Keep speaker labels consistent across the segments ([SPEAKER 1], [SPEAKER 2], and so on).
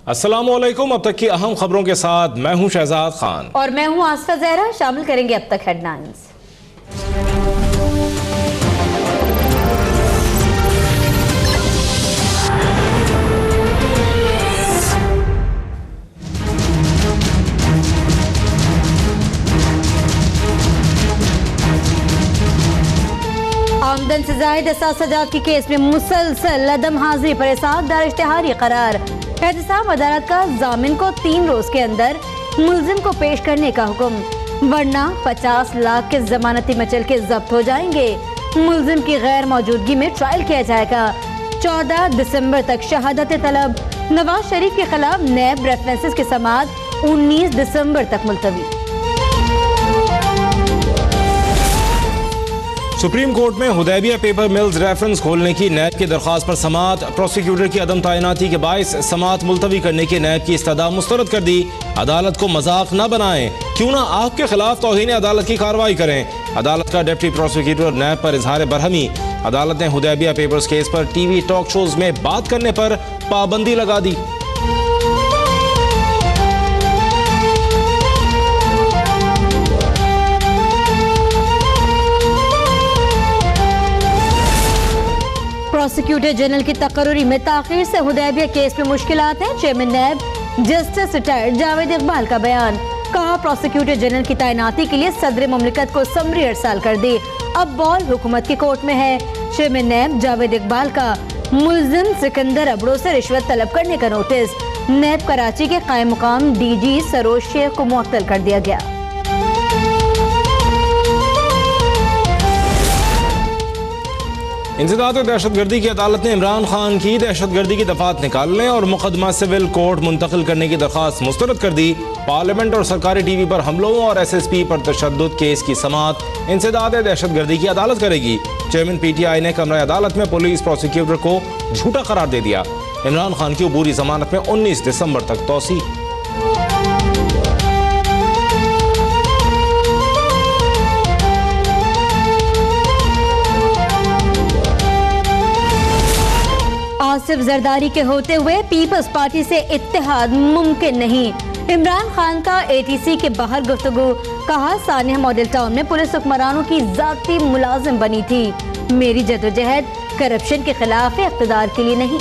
[SPEAKER 1] अस्सलामुअलैकुम। अब तक की अहम खबरों के साथ मैं हूं शहजाद खान
[SPEAKER 2] और मैं हूं आस्था जहरा। शामिल करेंगे अब तक हेडलाइंस। आमदन से जायद एहसास के केस में मुसलसल अदम हाजिरी पर एहसासदार इश्तिहारी करार। एहतसाब अदालत का जामिन को 3 रोज के अंदर मुल्जिम को पेश करने का हुक्म, वरना 50 लाख के जमानती मचल के जब्त हो जाएंगे। मुल्जिम की गैर मौजूदगी में ट्रायल किया जाएगा। 14 दिसंबर तक शहादत तलब। नवाज शरीफ के खिलाफ नैब रेफरेंसेस की समाअत 19 दिसंबर तक मुलतवी।
[SPEAKER 1] सुप्रीम कोर्ट में हुदैबिया पेपर मिल्स रेफरेंस खोलने की नैब की दरख्वास्त पर समाअत। प्रोसिक्यूटर की अदम तैनाती के बायस समाअत मुलतवी करने की नैब की इस्तदा मुस्तरद कर दी। अदालत को मजाक न बनाएं, क्यों ना आपके खिलाफ तौहीन अदालत की कार्रवाई करें। अदालत का डिप्टी प्रोसिक्यूटर नैब पर इजहार बरहमी। अदालत ने हुदैबिया पेपर्स केस पर टीवी टॉक शोज में बात करने पर पाबंदी लगा दी।
[SPEAKER 2] प्रोसिक्यूटर जनरल की तकर्री में ताखीर से हुदैबिया केस में मुश्किलात हैं। Chairman NAB justice retired Javed Iqbal का बयान। कहा, प्रोसिक्यूटर जनरल की तैनाती के लिए सदर मुमलिकत को समरी अरसाल कर दी। अब बॉल हुकूमत की कोर्ट में है। चेयरमैन नैब जावेद इकबाल का मुल्जिम सिकंदर अबड़ो से रिश्वत तलब करने का नोटिस। नैब कराची के कायम मुकाम DG सरोज शेख को मुअत्तल कर दिया गया।
[SPEAKER 1] इंसदाद दहशतगर्दी की अदालत ने इमरान खान की दहशतगर्दी की दफात निकालने और मुकदमा सिविल कोर्ट मुंतकिल करने की दरख्वास्त मुस्तरद कर दी। पार्लियामेंट और सरकारी TV पर हमलों और SSP पर तशद्दुद केस की समाअत इंसदाद दहशतगर्दी की अदालत करेगी। चेयरमैन PTI ने कमरा अदालत में पुलिस प्रोसिक्यूटर को झूठा करार दे दिया। इमरान खान की अबूरी जमानत में 19 दिसंबर तक तौसी।
[SPEAKER 2] आसिफ जरदारी के होते हुए पीपल्स पार्टी से इत्तेहाद मुमकिन नहीं। इमरान खान का ATC के बाहर गुफ्तगू। कहा, सानिया मॉडल टाउन में पुलिस हुक्मरानों की जाती मुलाजिम बनी थी। मेरी जदोजहद करप्शन के खिलाफ है, इख्तिदार के लिए नहीं।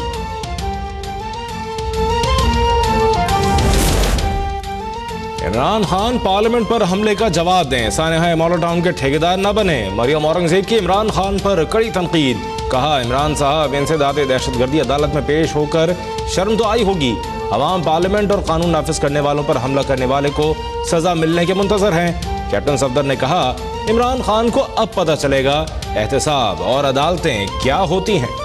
[SPEAKER 1] इमरान खान पार्लियामेंट पर हमले का जवाब दें, सानिया मॉडल टाउन के ठेकेदार न बने। मरियम औरंगजेब की इमरान खान पर कड़ी तनकीद। कहा, इमरान साहब इंसदाद दहशतगर्दी अदालत में पेश होकर शर्म तो आई होगी। अवाम पार्लियामेंट और कानून नाफिज करने वालों पर हमला करने वाले को सजा मिलने के मुंतजर हैं। कैप्टन सफदर ने कहा, इमरान खान को अब पता चलेगा एहतसाब और अदालतें क्या होती हैं।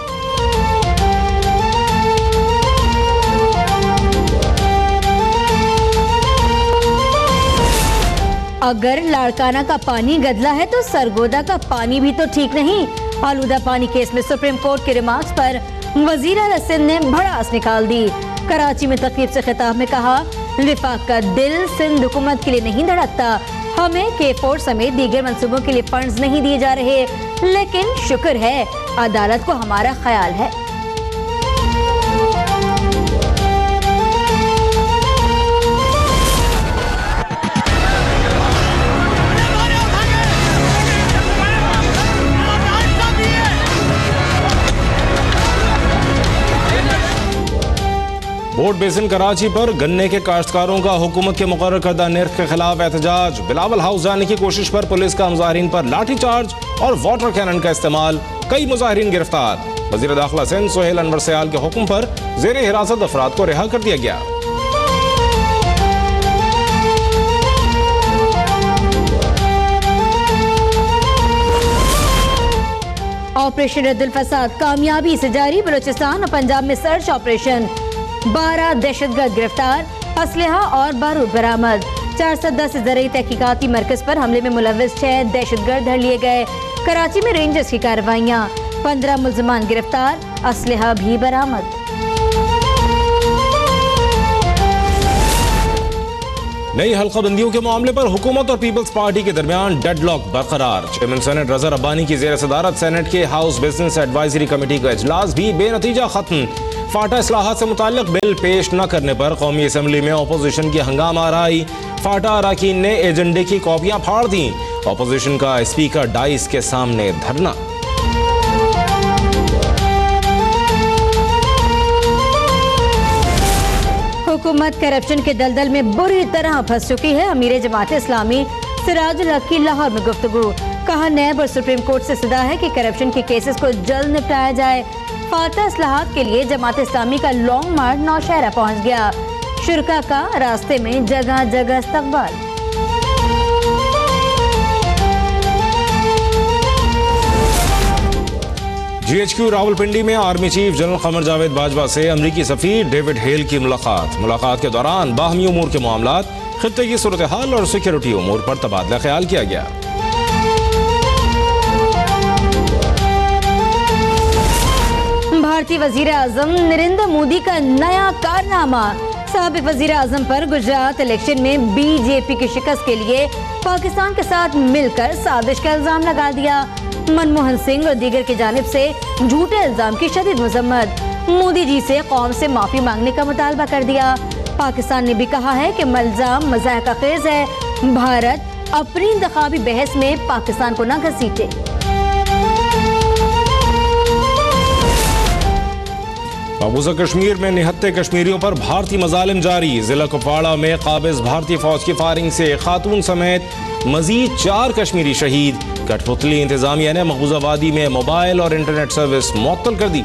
[SPEAKER 2] अगर लाड़काना का पानी गदला है तो सरगोदा का पानी भी तो ठीक नहीं। आलूदा पानी केस में सुप्रीम कोर्ट के रिमार्क्स पर वजीर आला सिंध ने भड़ास निकाल दी। कराची में तकरीब से खिताब में कहा, लिफाक का दिल सिंध हुकूमत के लिए नहीं धड़कता। हमें K4 समेत दीगर मंसूबों के लिए फंड्स नहीं दिए जा रहे, लेकिन शुक्र है अदालत को हमारा ख्याल है।
[SPEAKER 1] बोट बेसिन कराची पर गन्ने के काश्तकारों का हुकूमत के मुकर्रर करदा निर्ख के खिलाफ एहतजाज। बिलावल हाउस जाने की कोशिश पर पुलिस का मुजाहिरीन पर लाठी चार्ज और वाटर कैनन का इस्तेमाल। कई मुजाहिरीन गिरफ्तार। वजीर दाखिला सिंध सोहेल अनवर सयाल के हुक्म पर जेर हिरासत अफराद को रिहा कर दिया गया।
[SPEAKER 2] ऑपरेशन रद्दुल फसाद कामयाबी से जारी। बलूचिस्तान और पंजाब में सर्च ऑपरेशन। 12 दहशतगर्द गिरफ्तार। असलहा और बारूद बरामद। 410 ज़राई तहकीकाती मरकज पर हमले में मुलव्विस 6 दहशतगर्द धर लिए गए। कराची में रेंजर्स की कार्रवाइयां। 15 मुल्ज़िमान गिरफ्तार। असलहा भी बरामद।
[SPEAKER 1] नई हल्काबंदियों के मामले पर हुकूमत और पीपल्स पार्टी के दरमियान डेडलॉक बरकरार। चेयरमैन सेनेट रज़ा रब्बानी की ज़ेर सदारत सेनेट के हाउस बिजनेस एडवाइजरी कमेटी का इजलास भी बेनतीजा खत्म। फाटा इस्लाहात से मुताल्लिक बिल पेश न करने पर कौमी असम्बली में अपोजिशन की हंगामा आराई। फाटा अरकान ने एजेंडे की कॉपियां फाड़ दी। अपोजिशन का स्पीकर डाइस के सामने धरना।
[SPEAKER 2] हुकूमत करप्शन के दलदल में बुरी तरह फंस चुकी है। अमीर जमात इस्लामी सिराजुल हक की लाहौर में गुफ्तगू। कहा नैब और सुप्रीम कोर्ट से सदा है कि करप्शन के केसेस को जल्द निपटाया जाए। फाटा इस्लाहात के लिए जमात इस्लामी का लॉन्ग मार्च नौशहरा पहुंच गया। शुरका का रास्ते में जगह जगह इस्तकबाल।
[SPEAKER 1] GHQ रावलपिंडी में army chief general Qamar Javed Bajwa से अमरीकी सफीर डेविड हेल की मुलाकात के दौरान बाहमी उमूर के मामलात, खित्ते की सूरत हाल और सिक्योरिटी उमूर पर तबादला ख्याल किया गया।
[SPEAKER 2] भारतीय वजीर आजम नरेंद्र मोदी का नया कारनामा। साबिक वजीर आजम पर गुजरात इलेक्शन में बीजेपी की शिकस्त के लिए पाकिस्तान के साथ मिलकर साजिश का इल्जाम लगा दिया। मनमोहन सिंह और दीगर की जानिब से झूठे इल्जाम की शदीद मजम्मत। मोदी जी से कौम से माफी मांगने का मुतालबा कर दिया। पाकिस्तान ने भी कहा है कि इल्जाम मज़ाक खेज है। भारत अपनी इंतखाबी बहस में पाकिस्तान को न घसीटे।
[SPEAKER 1] मकबूजा कश्मीर में निहत्ते कश्मीरियों पर भारतीय मजालिम जारी। जिला कुपवाड़ा में काबिज भारतीय फौज की फायरिंग से खातून समेत मजीद 4 कश्मीरी शहीद। कठपुतली इंतजामिया ने मकबूजा वादी में मोबाइल और इंटरनेट सर्विस मुअत्तल कर दी।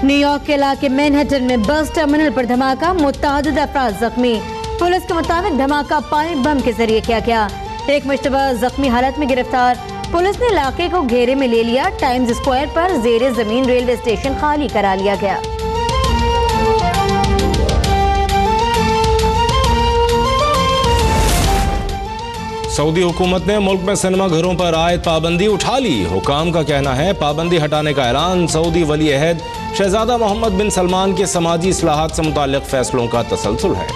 [SPEAKER 2] न्यूयॉर्क के इलाके मैनहट्टन में बस टर्मिनल पर धमाका, मुतअद्दिद अफराद जख्मी। पुलिस के मुताबिक धमाका पाइप बम के जरिए किया गया। एक मुश्तबा जख्मी हालत में गिरफ्तार। पुलिस ने इलाके को घेरे में ले लिया। टाइम्स स्क्वायर पर जेरे जमीन रेलवे स्टेशन खाली करा लिया गया।
[SPEAKER 1] सऊदी हुकूमत ने मुल्क में सिनेमा घरों पर आयद पाबंदी उठा ली। हुकाम का कहना है पाबंदी हटाने का ऐलान सऊदी वली अहद शहजादा मोहम्मद बिन सलमान के समाजी इस्लाहात से मुताल्लिक फैसलों का तसलसल है।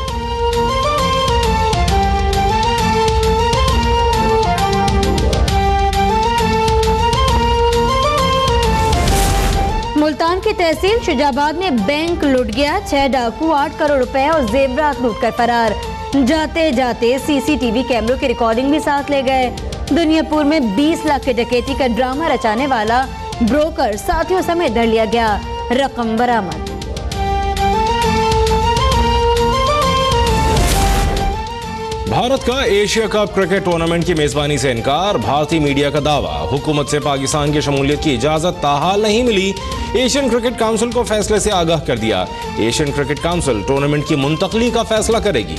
[SPEAKER 2] मुल्तान की तहसील शुजाबाद में बैंक लूट गया। 6 डाकू 8 करोड़ रुपए और जेवरात लूट कर फरार। जाते जाते सीसीटीवी कैमरों की रिकॉर्डिंग भी साथ ले गए। दुनियापुर में 20 लाख के डकैती का ड्रामा रचाने वाला ब्रोकर साथियों समेत धर लिया गया। रकम बरामद।
[SPEAKER 1] भारत का एशिया कप क्रिकेट टूर्नामेंट की मेजबानी से इनकार। भारतीय मीडिया का दावा। हुकूमत से पाकिस्तान की शमूलियत की इजाजत ताहाल नहीं मिली। एशियन क्रिकेट काउंसिल को फैसले से आगाह कर दिया। एशियन क्रिकेट काउंसिल टूर्नामेंट की मुंतकली का फैसला करेगी।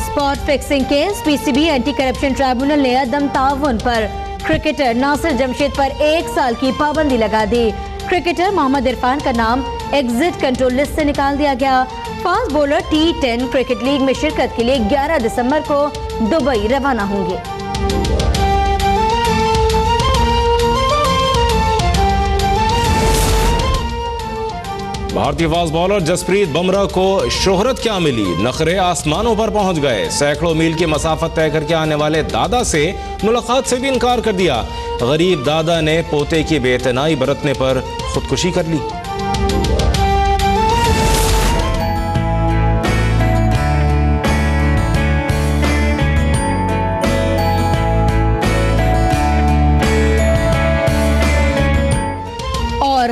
[SPEAKER 2] Spot fixing case. PCB anti corruption tribunal ने अदम ताउन पर क्रिकेटर नासिर जमशेद पर 1 साल की पाबंदी लगा दी। क्रिकेटर मोहम्मद इरफान का नाम एग्जिट कंट्रोल लिस्ट से निकाल दिया गया। Fast bowler T10 cricket league में शिरकत के लिए 11 दिसंबर को दुबई रवाना होंगे।
[SPEAKER 1] भारतीय फास्ट बॉलर जसप्रीत बुमराह को शोहरत क्या मिली। नखरे आसमानों पर पहुंच गए। सैकड़ों मील की मसाफत तय करके आने वाले दादा से मुलाकात से भी इनकार कर दिया। गरीब दादा ने पोते की बेइतनाई बरतने पर खुदकुशी कर ली।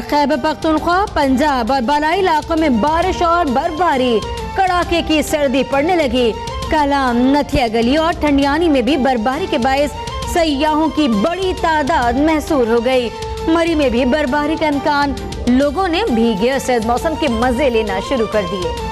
[SPEAKER 2] खैबर पख्तूनख्वा, पंजाब और बालाई इलाकों में बारिश और बर्फबारी। कड़ाके की सर्दी पड़ने लगी। कलाम, नथिया गली और ठंडियानी में भी बर्फबारी के बायस सयाहों की बड़ी तादाद महसूस हो गई। मरी में भी बर्फबारी का इम्कान। लोगों ने भीगे और सर्द मौसम के मजे लेना शुरू कर दिए।